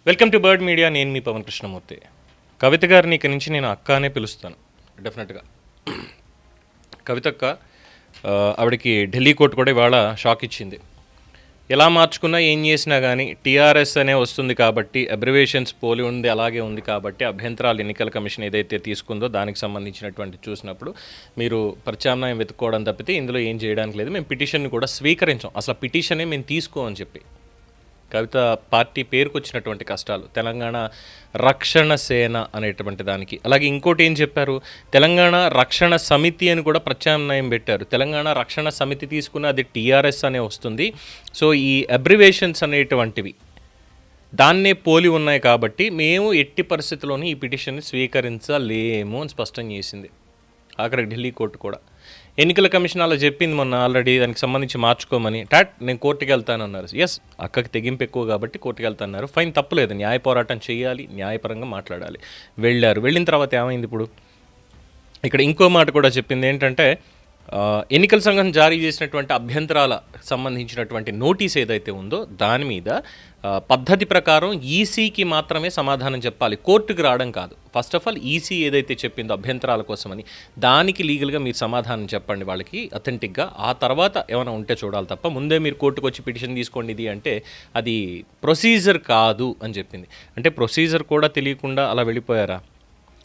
Welcome to bird media. నేను మీ పవన్ కృష్ణమూర్తి. కవిత గారిని ఇక నుంచి నేను అక్క అనే పిలుస్తాను డెఫినెట్గా. కవితక్క ఆవిడకి ఢిల్లీ కోర్టు కూడా ఇవాళ షాక్ ఇచ్చింది. ఎలా మార్చుకున్నా ఏం చేసినా కానీ టీఆర్ఎస్ అనే వస్తుంది కాబట్టి, అబ్రివేషన్స్ పోలి ఉంది అలాగే ఉంది కాబట్టి అభ్యంతరాలు ఎన్నికల కమిషన్ ఏదైతే తీసుకుందో దానికి సంబంధించినటువంటి చూసినప్పుడు మీరు ప్రత్యామ్నాయం వెతుక్కోవడం తప్పితే ఇందులో ఏం చేయడానికి లేదు. మేము పిటిషన్ని కూడా స్వీకరించాం, అసలు పిటిషనే మేము తీసుకోమని చెప్పి. కవిత పార్టీ పేరుకు వచ్చినటువంటి కష్టాలు, తెలంగాణ రక్షణ సేన అనేటువంటి దానికి, అలాగే ఇంకోటి ఏం చెప్పారు, తెలంగాణ రక్షణ సమితి అని కూడా ప్రత్యామ్నాయం పెట్టారు. తెలంగాణ రక్షణ సమితి తీసుకున్న అది టీఆర్ఎస్ అనే వస్తుంది. సో ఈ అబ్రివేషన్స్ అనేటువంటివి దాన్నే పోలి ఉన్నాయి కాబట్టి మేము ఎట్టి పరిస్థితుల్లోనూ ఈ పిటిషన్ని స్వీకరించలేము అని స్పష్టం చేసింది. అక్కడికి ఢిల్లీ కోర్టు కూడా ఎన్నికల కమిషన్ అలా చెప్పింది మొన్న ఆల్రెడీ, దానికి సంబంధించి మార్చుకోమని. నేను కోర్టుకి వెళ్తానన్నారు. ఎస్, అక్కకి తెగింపు ఎక్కువ కాబట్టి కోర్టుకి వెళ్తాన్నారు. ఫైన్, తప్పులేదు, న్యాయ పోరాటం చేయాలి, న్యాయపరంగా మాట్లాడాలి. వెళ్ళిన తర్వాత ఏమైంది ఇప్పుడు? ఇక్కడ ఇంకో మాట కూడా చెప్పింది ఏంటంటే, ఎన్నికల సంఘం జారీ చేసినటువంటి అభ్యంతరాల సంబంధించినటువంటి నోటీస్ ఏదైతే ఉందో దాని మీద పద్ధతి ప్రకారం ఈసీకి మాత్రమే సమాధానం చెప్పాలి, కోర్టుకు రావడం కాదు. ఫస్ట్ ఆఫ్ ఆల్ ఈసీ ఏదైతే చెప్పిందో అభ్యంతరాల కోసమని, దానికి లీగల్గా మీరు సమాధానం చెప్పండి వాళ్ళకి అథెంటిక్గా. ఆ తర్వాత ఏమైనా ఉంటే చూడాలి తప్ప ముందే మీరు కోర్టుకు వచ్చి పిటిషన్ తీసుకోండి ఇది అంటే అది ప్రొసీజర్ కాదు అని చెప్పింది. అంటే ప్రొసీజర్ కూడా తెలియకుండా అలా వెళ్ళిపోయారా?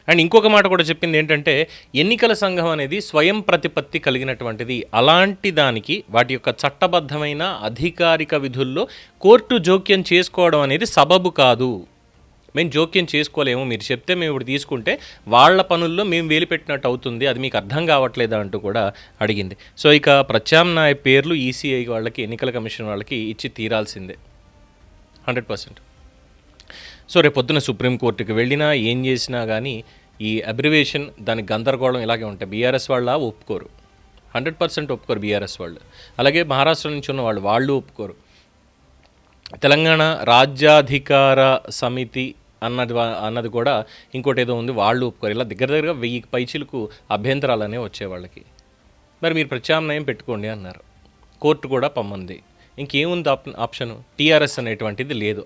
అండ్ ఇంకొక మాట కూడా చెప్పింది ఏంటంటే, ఎన్నికల సంఘం అనేది స్వయం ప్రతిపత్తి కలిగినటువంటిది. అలాంటి దానికి వాటి యొక్క చట్టబద్ధమైన అధికారిక విధుల్లో కోర్టు జోక్యం చేసుకోవడం అనేది సబబు కాదు. మేము జోక్యం చేసుకోలేము, మీరు చెప్తే మేము ఇప్పుడు తీసుకుంటే వాళ్ళ పనుల్లో మేము వేలిపెట్టినట్టు అవుతుంది, అది మీకు అర్థం కావట్లేదా అంటూ కూడా అడిగింది. సో ఇక ప్రత్యామ్నాయ పేర్లు ఈసీఐ వాళ్ళకి, ఎన్నికల కమిషన్ వాళ్ళకి ఇచ్చి తీరాల్సిందే 100%. సో రేపు పొద్దున సుప్రీంకోర్టుకి వెళ్ళినా ఏం చేసినా కానీ ఈ అబ్రివేషన్, దాని గందరగోళం ఇలాగే ఉంటాయి. బీఆర్ఎస్ వాళ్ళ ఒప్పుకోరు, 100% ఒప్పుకోరు బీఆర్ఎస్ వాళ్ళు. అలాగే మహారాష్ట్ర నుంచి ఉన్న వాళ్ళు ఒప్పుకోరు. తెలంగాణ రాజ్యాధికార సమితి అన్నది కూడా ఇంకోటి ఏదో ఉంది, వాళ్ళు ఒప్పుకోరు. ఇలా దగ్గరగా 1000 పైచిలకు అభ్యంతరాలు అనేవి వచ్చేవాళ్ళకి. మరి మీరు ప్రత్యామ్నాయం పెట్టుకోండి అన్నారు, కోర్టు కూడా పమ్మంది. ఇంకేముంది ఆప్షను? టీఆర్ఎస్ అనేటువంటిది లేదు.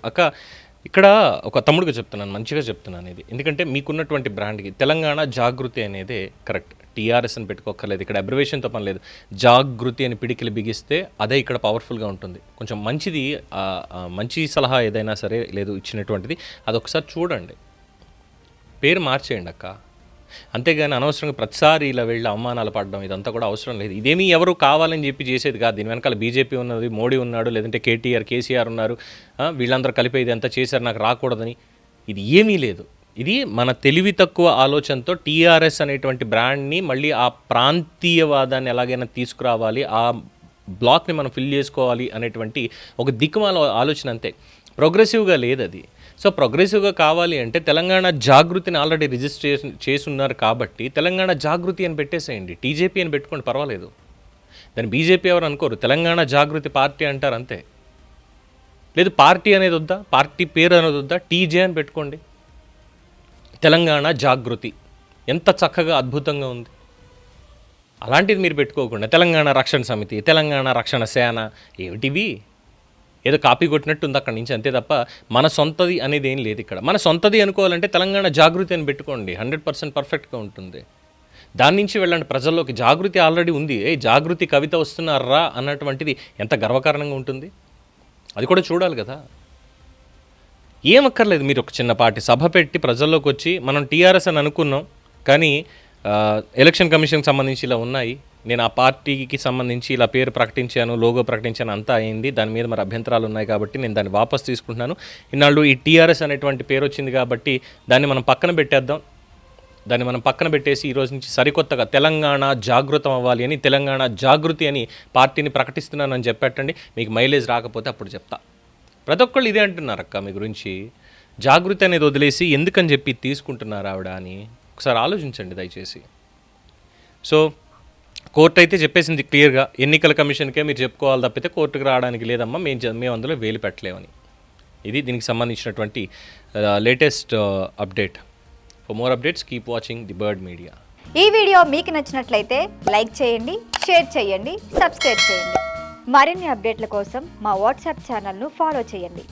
ఇక్కడ ఒక తమ్ముడిగా చెప్తున్నాను, మంచిగా చెప్తున్నాను ఇది, ఎందుకంటే మీకున్నటువంటి బ్రాండ్కి తెలంగాణ జాగృతి అనేది కరెక్ట్. టీఆర్ఎస్ అని పెట్టుకోక్కర్లేదు, ఇక్కడ అబ్రివేషన్తో పని లేదు. జాగృతి అని పిడికిలు బిగిస్తే అదే ఇక్కడ పవర్ఫుల్గా ఉంటుంది. కొంచెం మంచిది, మంచి సలహా ఏదైనా సరే లేదు ఇచ్చినటువంటిది, అదొకసారి చూడండి, పేరు మార్చేయండి అక్క. అంతేగాని అనవసరంగా ప్రతిసారి ఇలా వెళ్ళి అవమానాలు పడడం ఇదంతా కూడా అవసరం లేదు. ఇదేమీ ఎవరు కావాలని చెప్పి చేసేది కాదు. దీని వెనకాల బీజేపీ ఉన్నది, మోడీ ఉన్నాడు, లేదంటే కేసీఆర్ ఉన్నారు, వీళ్ళందరూ కలిపి ఇదంతా చేశారు నాకు రాకూడదని. ఇది ఏమీ లేదు. ఇది మన తెలివి తక్కువ ఆలోచనతో టీఆర్ఎస్ అనేటువంటి బ్రాండ్ని మళ్ళీ ఆ ప్రాంతీయవాదాన్ని ఎలాగైనా తీసుకురావాలి, ఆ బ్లాక్ని మనం ఫిల్ చేసుకోవాలి అనేటువంటి ఒక దిక్కుమాల ఆలోచన, అంతే. ప్రోగ్రెసివ్గా లేదు అది. సో ప్రోగ్రెసివ్గా కావాలి అంటే తెలంగాణ జాగృతిని ఆల్రెడీ రిజిస్ట్రేషన్ చేసి ఉన్నారు కాబట్టి తెలంగాణ జాగృతి అని పెట్టేసేయండి, టీజేపీ అని పెట్టుకోండి, పర్వాలేదు. దాన్ని బీజేపీ ఎవరు అనుకోరు, తెలంగాణ జాగృతి పార్టీ అంటారు అంతే. లేదు పార్టీ అనేది వద్దా, పార్టీ పేరు అనేది వద్దా, టీజే అని పెట్టుకోండి. తెలంగాణ జాగృతి ఎంత చక్కగా అద్భుతంగా ఉంది. అలాంటిది మీరు పెట్టుకోకుండా తెలంగాణ రక్షణ సమితి, తెలంగాణ రక్షణ సేన, ఏమిటివి? ఏదో కాపీ కొట్టినట్టు ఉంది అక్కడి నుంచి, అంతే తప్ప మన సొంతది అనేది ఏం లేదు ఇక్కడ. మన సొంతది అనుకోవాలంటే తెలంగాణ జాగృతి అని పెట్టుకోండి, 100% పర్ఫెక్ట్గా ఉంటుంది. దాని నుంచి వెళ్ళండి ప్రజల్లోకి. జాగృతి ఆల్రెడీ ఉంది, జాగృతి కవిత వస్తున్నారా అన్నటువంటిది ఎంత గర్వకారణంగా ఉంటుంది, అది కూడా చూడాలి కదా. ఏమక్కర్లేదు, మీరు ఒక చిన్నపాటి సభ పెట్టి ప్రజల్లోకి వచ్చి మనం టీఆర్ఎస్ అని అనుకున్నాం కానీ ఎలక్షన్ కమిషన్కి సంబంధించి ఇలా ఉన్నాయి, నేను ఆ పార్టీకి సంబంధించి ఇలా పేరు ప్రకటించాను, లోగో ప్రకటించాను, అంతా అయింది, దాని మీద మరి అభ్యంతరాలు ఉన్నాయి కాబట్టి నేను దాన్ని వాపస్ తీసుకుంటున్నాను. ఇన్నాళ్ళు ఈ టీఆర్ఎస్ అనేటువంటి పేరు వచ్చింది కాబట్టి దాన్ని మనం పక్కన పెట్టేద్దాం, దాన్ని మనం పక్కన పెట్టేసి ఈరోజు నుంచి సరికొత్తగా తెలంగాణ జాగృతం అవ్వాలి అని, తెలంగాణ జాగృతి అని పార్టీని ప్రకటిస్తున్నానని చెప్పేటండి. మీకు మైలేజ్ రాకపోతే అప్పుడు చెప్తా. ప్రతి ఒక్కళ్ళు ఇదే అంటున్నారు అక్క మీ గురించి. జాగృతి అనేది వదిలేసి ఎందుకని చెప్పి తీసుకుంటున్నారు ఆవిడ అని ఒకసారి ఆలోచించండి దయచేసి. సో కోర్టు అయితే చెప్పేసింది క్లియర్గా, ఎన్నికల కమిషన్కే మీరు చెప్పుకోవాలి తప్పితే కోర్టుకు రావడానికి లేదమ్మా, మేము అందులో వేలు పెట్టలేమని. ఇది దీనికి సంబంధించినటువంటి latest update. For more updates keep watching the bird media. ఈ వీడియో మీకు నచ్చినట్లయితే లైక్ చేయండి, షేర్ చేయండి, సబ్స్క్రైబ్ చేయండి. మరిన్ని అప్డేట్ల కోసం మా వాట్సాప్ ఛానల్ను ఫాలో చేయండి.